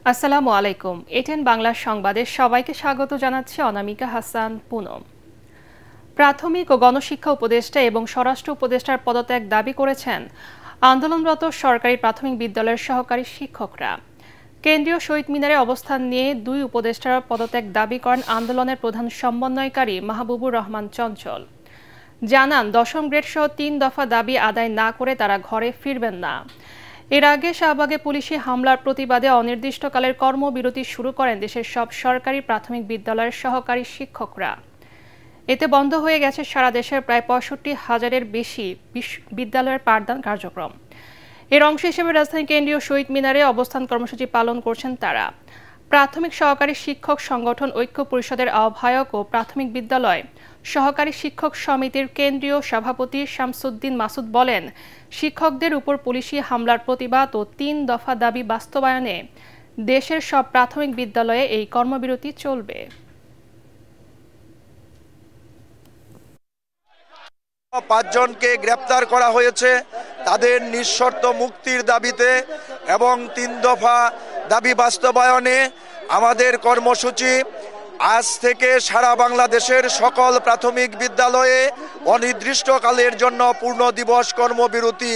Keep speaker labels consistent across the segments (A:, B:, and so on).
A: আসসালামু আলাইকুম। এটিএন বাংলা সংবাদে সবাইকে স্বাগত জানাচ্ছি অনামিকা হাসান পুনম। প্রাথমিক ও গণশিক্ষা উপদেষ্টা এবং স্বরাষ্ট্র উপদেষ্টার পদত্যাগ দাবি করেছেন আন্দোলনরত সরকারি প্রাথমিক বিদ্যালয়ের সহকারী শিক্ষকরা। কেন্দ্রীয় শহীদ মিনারে অবস্থান নিয়ে দুই উপদেষ্টার পদত্যাগ দাবি করেন আন্দোলনের প্রধান সমন্বয়কারী মাহবুবুর রহমান চঞ্চল। জানান, 10ম গ্রেড সহ 3 দফা দাবি আদায় না করে তারা ঘরে ফিরবেন না। এর আগে শাহবাগে পুলিশি হামলার প্রতিবাদে অনির্দিষ্টকালের কর্মবিরতি শুরু করেন দেশের সব সরকারি প্রাথমিক বিদ্যালয়ের সহকারী শিক্ষকরা। এতে বন্ধ হয়ে গেছে সারা দেশের প্রায় 65,000-এর বেশি বিদ্যালয়ের পাঠদান কার্যক্রম। এর অংশ হিসেবে রাজধানী কেন্দ্রীয় শহীদ মিনারে অবস্থান কর্মসূচি পালন করছেন তারা। প্রাথমিক সহকারী শিক্ষক সংগঠন ঐক্য পরিষদের আহ্বায়ক ও প্রাথমিক বিদ্যালয় সহকারী শিক্ষক সমিতির কেন্দ্রীয় সভাপতি শামসুদ্দিন মাসুদ বলেন, শিক্ষকদের উপর পুলিশি হামলার প্রতিবাদ ও 3 দফা দাবি বাস্তবায়নে দেশের সব প্রাথমিক বিদ্যালয়ে এই কর্মবিরতি চলবে।
B: পাঁচজনকে গ্রেপ্তার করা হয়েছে তাদের নিঃশর্ত মুক্তির দাবিতে এবং 3 দফা দাবি বাস্তবায়নে আমাদের কর্মসূচি আজ থেকে সারা বাংলাদেশের সকল প্রাথমিক বিদ্যালয়ে অনির্দিষ্টকালের জন্য পূর্ণ দিবস কর্মবিরতি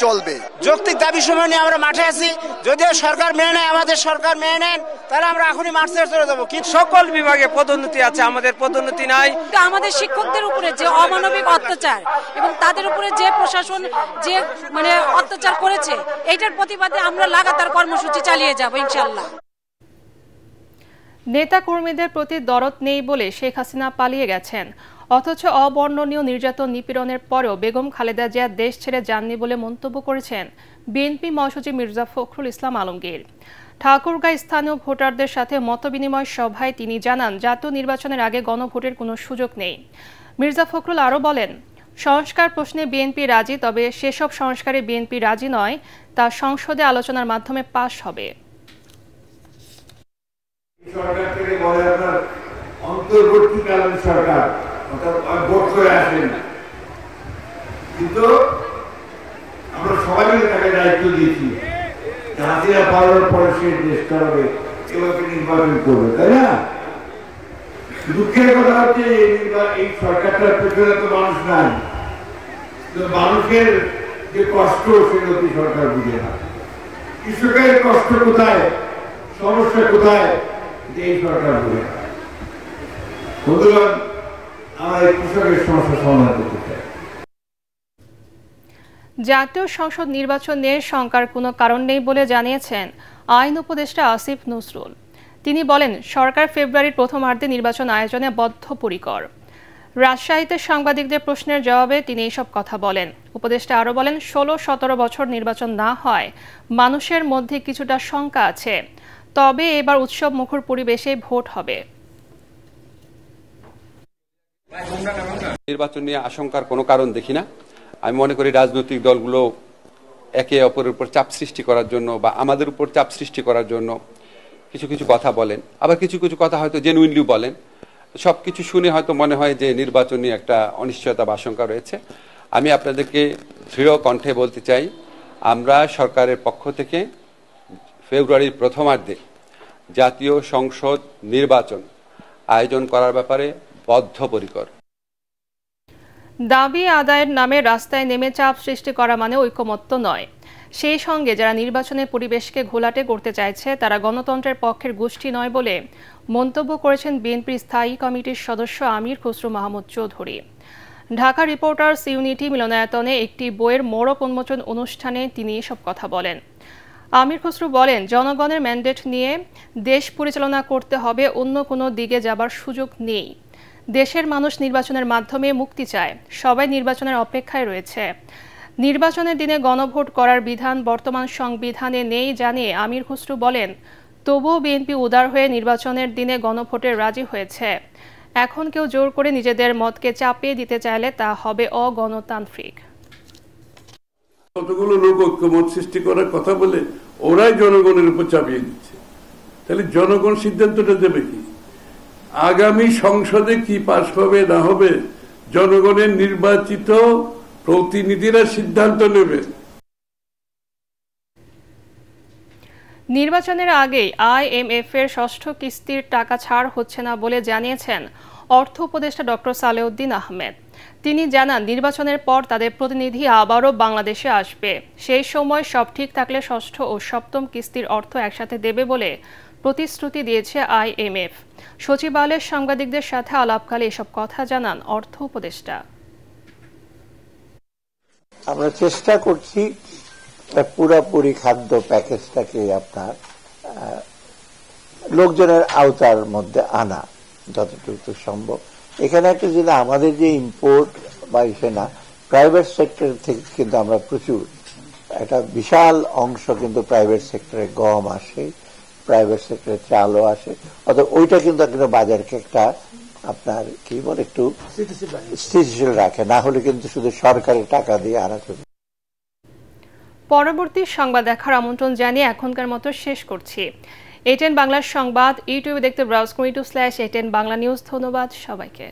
B: চলবে।
C: যৌক্তিক দাবি সময় নিয়ে আমরা মাঠে আছি। যদিও সরকার মেনে নেয়, আমাদের সরকার মেনে নেন, তাহলে আমরা এখনই মাঠে চলে যাবো। কিন্তু
D: সকল বিভাগে পদোন্নতি আছে, আমাদের পদোন্নতি নাই।
E: আমাদের শিক্ষকদের উপরে যে অমানবিক অত্যাচার এবং তাদের উপরে যে প্রশাসন যে অত্যাচার করেছে, এইটার প্রতিবাদে আমরা লাগাতার কর্মসূচি চালিয়ে যাব ইনশাআল্লাহ।
A: নেতা কর্মীদের প্রতি দরদ নেই বলে শেখ হাসিনা পালিয়ে গেছেন, অথচ অবর্ণনীয় নির্যাতন নিপীড়নের পরেও বেগম খালেদা জিয়া দেশ ছেড়ে যাননি বলে মন্তব্য করেছেন বিএনপি মহাসচিব মির্জা ফখরুল ইসলাম আলমগীর। ঠাকুরগাঁও স্থানীয় ভোটারদের সাথে মতবিনিময় সভায় তিনি জানান, জাতীয় নির্বাচনের আগে গণভোটের কোনো সুযোগ নেই। মির্জা ফখরুল আরও বলেন, সংস্কার প্রশ্নে বিএনপি রাজি, তবে সেসব সংস্কারে বিএনপি রাজি নয়, তা সংসদে আলোচনার মাধ্যমে পাশ হবে।
F: সরকার থেকে বলে আপনার অন্তর্বর্তীকালীন সরকার ভোট করে আসেন, কিন্তু আমরা সবাই মিলে তাকে দায়িত্ব দিয়েছি হাসিনা পাওয়ার পরে সে দেশ চালাবে, এভাবে নির্বাচন করবে, তাই না? দুঃখের কথা হচ্ছে এই সরকারটার পেছনে তো মানুষ নাই, মানুষের যে কষ্ট সেটা সরকার বুঝে না। কৃষকের কষ্ট কোথায়, সমস্যা কোথায়, এই সরকার বুঝে না। বন্ধুগণ, আমরা এই কৃষকের সমস্যা সমাধান করতে চাই।
A: জাতীয় সংসদ নির্বাচন নিয়ে শঙ্কার কোনো কারণ নেই বলে জানিয়েছেন আইন উপদেষ্টা আসিফ নজরুল। তিনি বলেন, সরকার ফেব্রুয়ারির প্রথমার্ধে নির্বাচন আয়োজনে বদ্ধপরিকর। রাজশাহীতে সাংবাদিকদের প্রশ্নের জবাবে তিনি এইসব কথা বলেন। উপদেষ্টা আরও বলেন, 16-17 বছর নির্বাচন না হয় মানুষের মধ্যে কিছুটা শঙ্কা আছে, তবে এবার উৎসব মুখর পরিবেশে ভোট হবে।
G: নির্বাচন নিয়ে আশঙ্কার কোনো কারণ দেখি না। আমি মনে করি রাজনৈতিক দলগুলো একে অপরের উপর চাপ সৃষ্টি করার জন্য বা আমাদের উপর চাপ সৃষ্টি করার জন্য কিছু কিছু কথা বলেন, আবার কিছু কিছু কথা হয়তো জেনুইনলি বলেন। সবকিছু শুনে হয়তো মনে হয় যে নির্বাচন নিয়ে একটা অনিশ্চয়তা বা আশঙ্কা রয়েছে। আমি আপনাদেরকে দৃঢ় কণ্ঠে বলতে চাই, আমরা সরকারের পক্ষ থেকে ফেব্রুয়ারির প্রথমার্ধে জাতীয় সংসদ নির্বাচন আয়োজন করার ব্যাপারে বদ্ধপরিকর।
A: দাবি আদায়ের নামে রাস্তায় নেমে চাপ সৃষ্টি করা মানে ঐকমত্য নয়। সেই সঙ্গে যারা নির্বাচনের পরিবেশকে ঘোলাটে করতে চাইছে তারা গণতন্ত্রের পক্ষের গোষ্ঠী নয় বলে মন্তব্য করেছেন বিএনপির স্থায়ী কমিটির সদস্য আমির খসরু মাহমুদ চৌধুরী। ঢাকা রিপোর্টার্স ইউনিটি মিলনায়তনে একটি বইয়ের মোড়ক উন্মোচন অনুষ্ঠানে তিনি এসব কথা বলেন। আমির খসরু বলেন, জনগণের ম্যান্ডেট নিয়ে দেশ পরিচালনা করতে হবে, অন্য কোনো দিকে যাবার সুযোগ নেই। দেশের মানুষ নির্বাচনের মাধ্যমে মুক্তি চায়, সবাই নির্বাচনের অপেক্ষায় রয়েছে। নির্বাচনের দিনে গণভোট করার বিধান বর্তমান সংবিধানে নেই জানিয়ে আমির খসরু বলেন, তবুও বিএনপি উদার হয়ে নির্বাচনের দিনে গণভোটে রাজি হয়েছে। এখন কেউ জোর করে নিজেদের মতকে চাপিয়ে দিতে চাইলে তা হবে অগণতান্ত্রিক।
H: কতগুলো লোক ঐক্যমত সৃষ্টি করার কথা বলে ওরাই জনগণের উপর চাপিয়ে দিচ্ছে, তাহলে জনগণ সিদ্ধান্তটা দেবে কি? আগামী সংসদে কি পাস হবে না হবে জনগণের নির্বাচিত প্রতিনিধিরা সিদ্ধান্ত নেবে।
A: নির্বাচনের আগেই IMF এর ষষ্ঠ কিস্তির টাকা ছাড় হচ্ছে না বলে জানিয়েছেন অর্থ উপদেষ্টা ডক্টর সালেউদ্দিন আহমেদ। তিনি জানান, নির্বাচনের পর তাদের প্রতিনিধি আবারও বাংলাদেশে আসবে। সেই সময় সব ঠিক থাকলে ষষ্ঠ ও সপ্তম কিস্তির অর্থ একসাথে দেবে বলে প্রতিশ্রুতি দিয়েছে IMF। সচিবালয়ের সাংবাদিকদের সাথে আলাপকালে এসব কথা জানান অর্থ উপদেষ্টা।
I: আমরা চেষ্টা করছি পুরোপুরি খাদ্য প্যাকেজটাকে আপনার লোকজনের আওতার মধ্যে আনা যতটুকু সম্ভব। এখানে একটা জিনিস, আমাদের যে ইম্পোর্ট বা ইসে না, প্রাইভেট সেক্টর থেকে কিন্তু আমরা প্রচুর একটা বিশাল অংশ কিন্তু প্রাইভেট সেক্টরে গম আসে, প্রাইভেট সেক্টরে চালও আসে। অর্থাৎ ওইটা কিন্তু বাজারকে একটা আপনার কি বলে একটু স্থিতিশীল রাখে, না হলে কিন্তু শুধু সরকারের টাকা দিয়ে আনা চলবে।
A: পরবর্তী সংবাদ দেখার আমন্ত্রণ জানিয়ে এখনকার মতো শেষ করছি। ATN বাংলার সংবাদ ইউটিউবে দেখতে ব্রাউজ করুন /ATN বাংলা নিউজ। ধন্যবাদ সবাইকে।